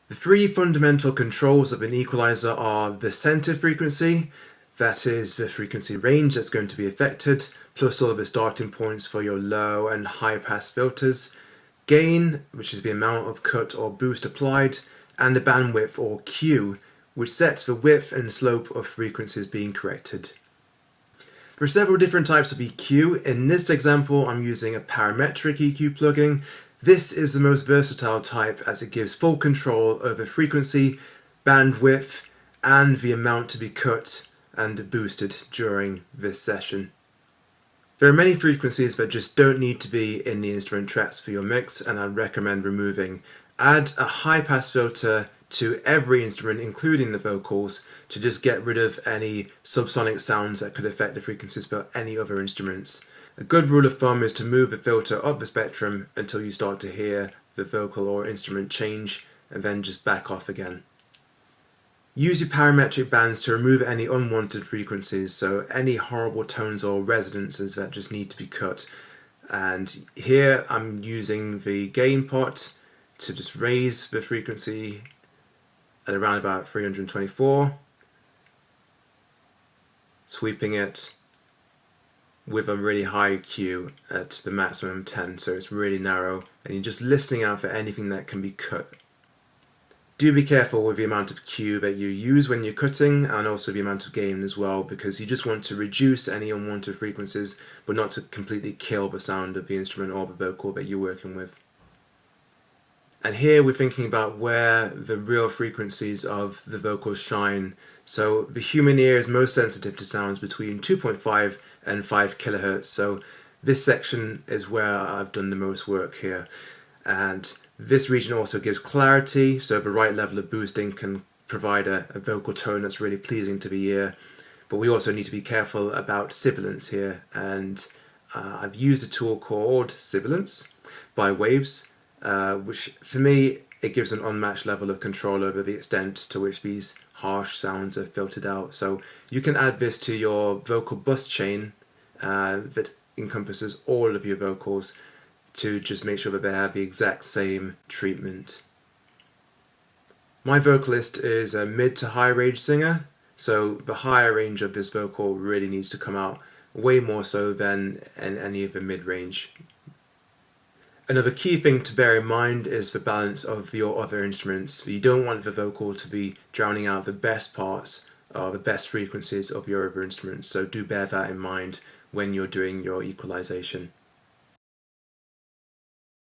The three fundamental controls of an equalizer are the center frequency, that is the frequency range that's going to be affected, plus all of the starting points for your low and high pass filters, gain, which is the amount of cut or boost applied, and the bandwidth or Q, which sets the width and slope of frequencies being corrected. There are several different types of EQ. In this example, I'm using a parametric EQ plugin. This is the most versatile type as it gives full control over frequency, bandwidth, and the amount to be cut and boosted during this session. There are many frequencies that just don't need to be in the instrument tracks for your mix, and I'd recommend removing. Add a high pass filter to every instrument, including the vocals, to just get rid of any subsonic sounds that could affect the frequencies for any other instruments. A good rule of thumb is to move the filter up the spectrum until you start to hear the vocal or instrument change, and then just back off again. Use your parametric bands to remove any unwanted frequencies, so any horrible tones or resonances that just need to be cut. And here I'm using the gain pot to just raise the frequency at around about 324, sweeping it with a really high Q at the maximum 10, so it's really narrow, and you're just listening out for anything that can be cut. Do be careful with the amount of Q that you use when you're cutting, and also the amount of gain as well, because you just want to reduce any unwanted frequencies, but not to completely kill the sound of the instrument or the vocal that you're working with. And here we're thinking about where the real frequencies of the vocals shine. So the human ear is most sensitive to sounds between 2.5 and 5 kilohertz. So this section is where I've done the most work here. And this region also gives clarity, so the right level of boosting can provide a vocal tone that's really pleasing to the ear. But we also need to be careful about sibilance here. And I've used a tool called Sibilance by Waves, which for me, it gives an unmatched level of control over the extent to which these harsh sounds are filtered out. So you can add this to your vocal bus chain that encompasses all of your vocals to just make sure that they have the exact same treatment. My vocalist is a mid to high range singer, so the higher range of this vocal really needs to come out way more so than in any of the mid range. Another key thing to bear in mind is the balance of your other instruments. You don't want the vocal to be drowning out the best parts or the best frequencies of your other instruments, so do bear that in mind when you're doing your equalization.